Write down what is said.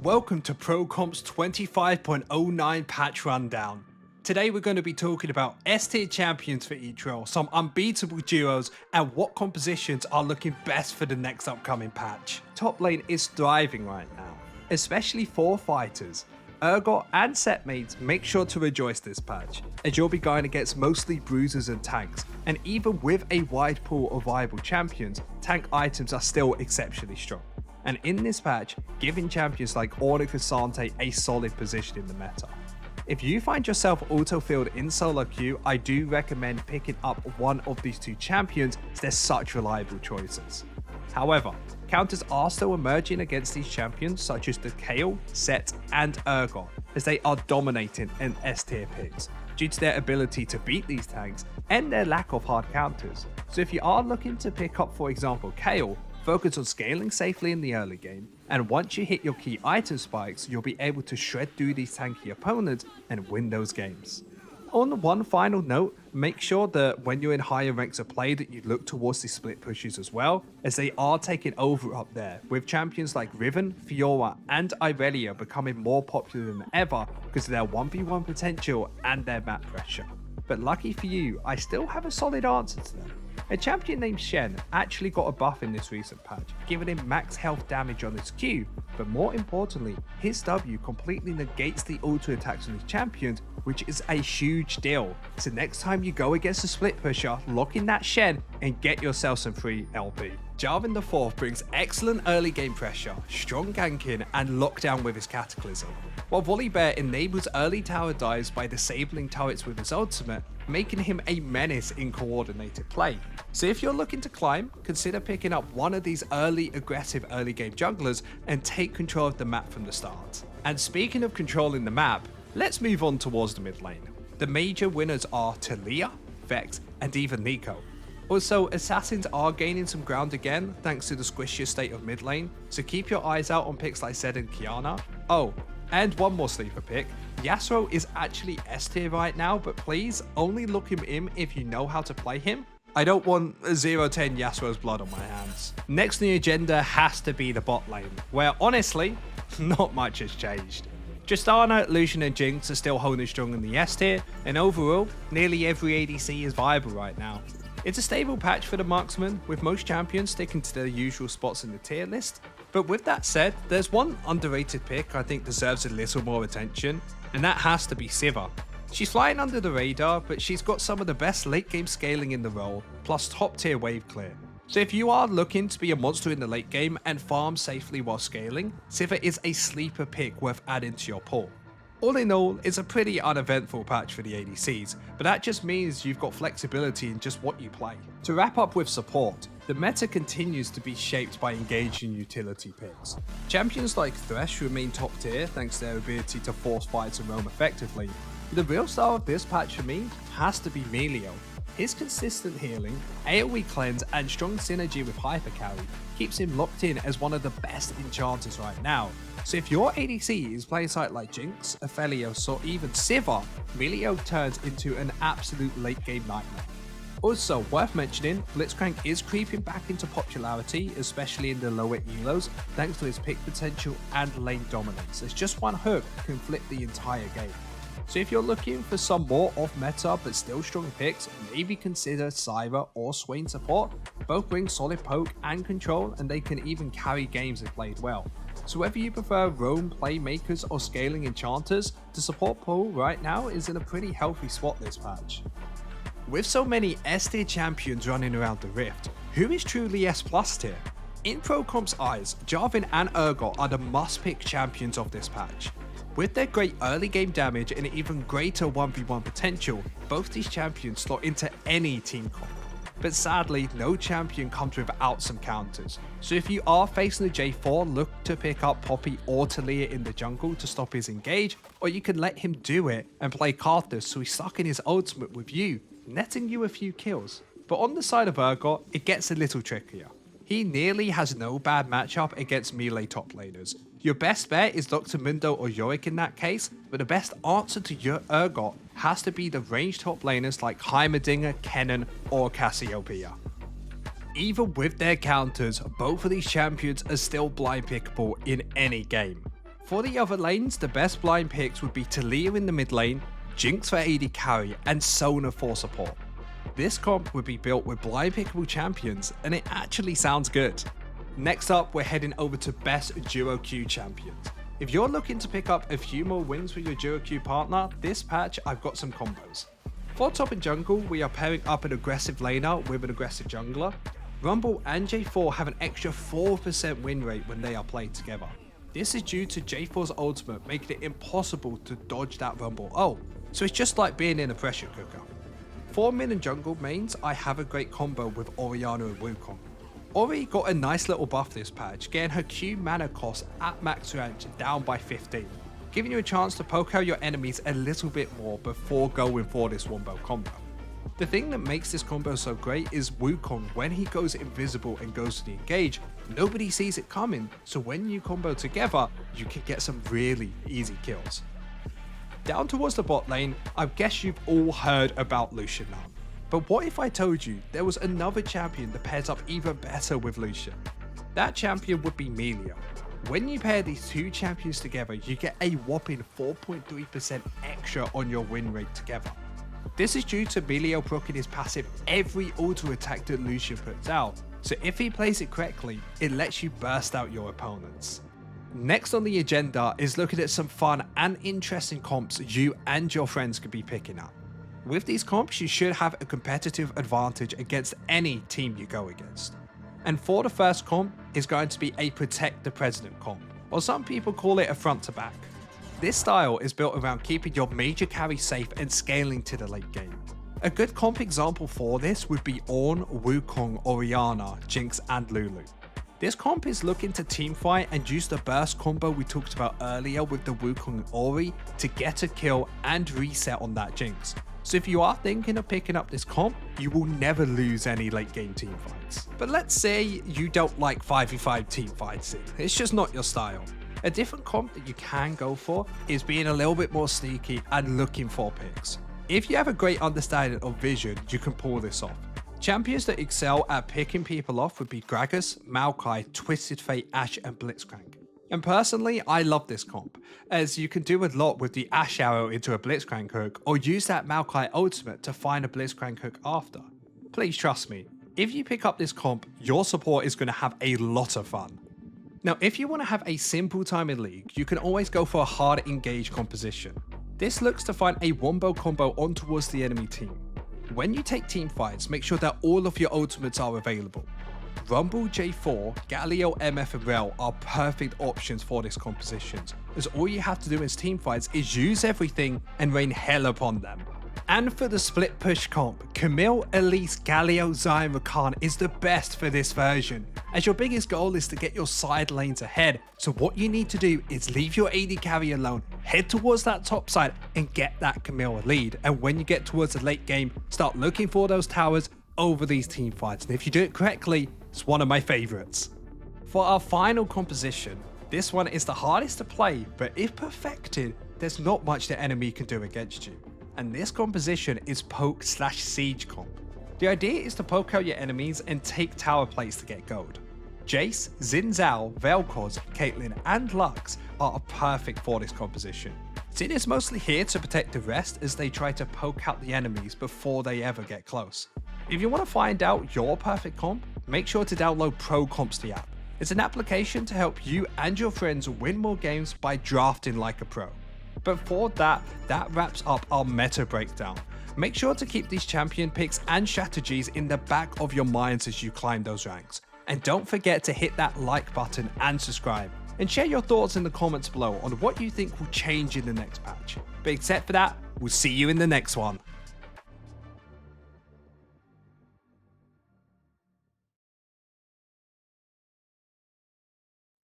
Welcome to ProComps 25.09 patch rundown. Today we're going to be talking about S-tier champions for each role, some unbeatable duos, and what compositions are looking best for the next upcoming patch. Top lane is thriving right now, especially for fighters. Urgot and setmates make sure to rejoice this patch, as you'll be going against mostly bruisers and tanks, and even with a wide pool of viable champions, tank items are still exceptionally strong. And in this patch, giving champions like Ornn Cassante a solid position in the meta. If you find yourself auto-filled in SoloQ, I do recommend picking up one of these two champions as they're such reliable choices. However, counters are still emerging against these champions such as the Kayle, Set and Urgot, as they are dominating in S-tier picks due to their ability to beat these tanks and their lack of hard counters. So if you are looking to pick up, for example, Kayle, focus on scaling safely in the early game, and once you hit your key item spikes, you'll be able to shred through these tanky opponents and win those games. On one final note, make sure that when you're in higher ranks of play that you look towards the split pushes as well, as they are taking over up there, with champions like Riven, Fiora and Irelia becoming more popular than ever because of their 1v1 potential and their map pressure. But lucky for you, I still have a solid answer to them. A champion named Shen actually got a buff in this recent patch, giving him max health damage on his Q, but more importantly, his W completely negates the auto attacks on his champions, which is a huge deal. So next time you go against a split pusher, lock in that Shen and get yourself some free LP. Jarvan IV brings excellent early game pressure, strong ganking and lockdown with his Cataclysm, while Volibear enables early tower dives by disabling turrets with his ultimate, making him a menace in coordinated play. So if you're looking to climb, consider picking up one of these aggressive early game junglers and take control of the map from the start. And speaking of controlling the map, let's move on towards the mid lane. The major winners are Taliyah, Vex and even Neeko. Also, assassins are gaining some ground again thanks to the squishier state of mid lane, so keep your eyes out on picks like Zed and Qiyana. Oh, and one more sleeper pick, Yasuo is actually S tier right now, but please only look him in if you know how to play him. I don't want a 0-10 Yasuo's blood on my hands. Next on the agenda has to be the bot lane, where honestly, not much has changed. Tristana, Lucian and Jinx are still holding strong in the S tier, and overall, nearly every ADC is viable right now. It's a stable patch for the marksman, with most champions sticking to their usual spots in the tier list. But with that said, there's one underrated pick I think deserves a little more attention, and that has to be Sivir. She's flying under the radar, but she's got some of the best late game scaling in the role, plus top tier wave clear. So if you are looking to be a monster in the late game and farm safely while scaling, Sivir is a sleeper pick worth adding to your pool. All in all, it's a pretty uneventful patch for the ADCs, but that just means you've got flexibility in just what you play. To wrap up with support, the meta continues to be shaped by engaging utility picks. Champions like Thresh remain top tier thanks to their ability to force fights and roam effectively. The real star of this patch for me has to be Milio. His consistent healing, AoE cleanse and strong synergy with hyper carry keeps him locked in as one of the best enchanters right now. So if your ADC is playing side like Jinx, Aphelios or even Sivir, Milio turns into an absolute late game nightmare. Also worth mentioning, Blitzcrank is creeping back into popularity, especially in the lower elos, thanks to his pick potential and lane dominance, as just one hook can flip the entire game. So if you're looking for some more off meta but still strong picks, maybe consider Syra or Swain support. Both bring solid poke and control, and they can even carry games if played well. So whether you prefer roam playmakers or scaling enchanters, the support pool right now is in a pretty healthy spot this patch. With so many S tier champions running around the Rift, who is truly S plus tier? In ProComps' eyes, Jarvan and Urgot are the must pick champions of this patch. With their great early game damage and even greater 1v1 potential, both these champions slot into any team comp. But sadly, no champion comes without some counters. So if you are facing the J4, look to pick up Poppy or Taliyah in the jungle to stop his engage, or you can let him do it and play Karthus so he's stuck in his ultimate with you, netting you a few kills. But on the side of Urgot, it gets a little trickier. He nearly has no bad matchup against melee top laners. Your best bet is Dr. Mundo or Yorick in that case, but the best answer to your Urgot has to be the ranged top laners like Heimerdinger, Kennen or Cassiopeia. Even with their counters, both of these champions are still blind pickable in any game. For the other lanes, the best blind picks would be Milio in the mid lane, Jinx for AD carry, and Sona for support. This comp would be built with blind pickable champions, and it actually sounds good. Next up, we're heading over to best duo Q champions. If you're looking to pick up a few more wins with your duo Q partner, this patch I've got some combos. For top and jungle, we are pairing up an aggressive laner with an aggressive jungler. Rumble and J4 have an extra 4% win rate when they are played together. This is due to J4's ultimate making it impossible to dodge that Rumble ult, so it's just like being in a pressure cooker. For mid and jungle mains, I have a great combo with Orianna and Wukong. Ori got a nice little buff this patch, getting her Q mana cost at max range down by 15, giving you a chance to poke out your enemies a little bit more before going for this wombo-combo. The thing that makes this combo so great is Wukong, when he goes invisible and goes to the engage, nobody sees it coming, so when you combo together, you can get some really easy kills. Down towards the bot lane, I guess you've all heard about Lucian now. But what if I told you there was another champion that pairs up even better with Lucian? That champion would be Milio. When you pair these two champions together, you get a whopping 4.3% extra on your win rate together. This is due to Milio proccing his passive every auto attack that Lucian puts out, so if he plays it correctly, it lets you burst out your opponents. Next on the agenda is looking at some fun and interesting comps you and your friends could be picking up. With these comps, you should have a competitive advantage against any team you go against. And for the first comp is going to be a Protect the President comp, or some people call it a front to back. This style is built around keeping your major carry safe and scaling to the late game. A good comp example for this would be Ornn, Wukong, Orianna, Jinx and Lulu. This comp is looking to teamfight and use the burst combo we talked about earlier with the Wukong and Ori to get a kill and reset on that Jinx. So if you are thinking of picking up this comp, you will never lose any late game teamfights. But let's say you don't like 5v5 teamfights, it's just not your style. A different comp that you can go for is being a little bit more sneaky and looking for picks. If you have a great understanding of vision, you can pull this off. Champions that excel at picking people off would be Gragas, Maokai, Twisted Fate, Ashe and Blitzcrank. And personally, I love this comp, as you can do a lot with the Ashe arrow into a Blitzcrank hook or use that Maokai ultimate to find a Blitzcrank hook after. Please trust me, if you pick up this comp, your support is going to have a lot of fun. Now, if you want to have a simple time in League, you can always go for a hard engage composition. This looks to find a wombo-combo on towards the enemy team. When you take team fights, make sure that all of your ultimates are available. Rumble, J4, Galio, MF and Rel are perfect options for this composition, as all you have to do in team fights is use everything and rain hell upon them. And for the split push comp, Camille, Elise, Galio, Xayah and Rakan is the best for this version, as your biggest goal is to get your side lanes ahead, so what you need to do is leave your AD carry alone, head towards that top side and get that Camille lead, and when you get towards the late game, start looking for those towers over these team fights, and if you do it correctly, it's one of my favourites. For our final composition, this one is the hardest to play, but if perfected, there's not much the enemy can do against you. And this composition is poke/siege comp. The idea is to poke out your enemies and take tower plates to get gold. Jace, Xin Zhao, Vel'Koz, Caitlyn and Lux are perfect for this composition. Xin is mostly here to protect the rest as they try to poke out the enemies before they ever get close. If you want to find out your perfect comp, make sure to download ProComps the app. It's an application to help you and your friends win more games by drafting like a pro. But for that wraps up our meta breakdown. Make sure to keep these champion picks and strategies in the back of your minds as you climb those ranks. And don't forget to hit that like button and subscribe. And share your thoughts in the comments below on what you think will change in the next patch. But except for that, we'll see you in the next one.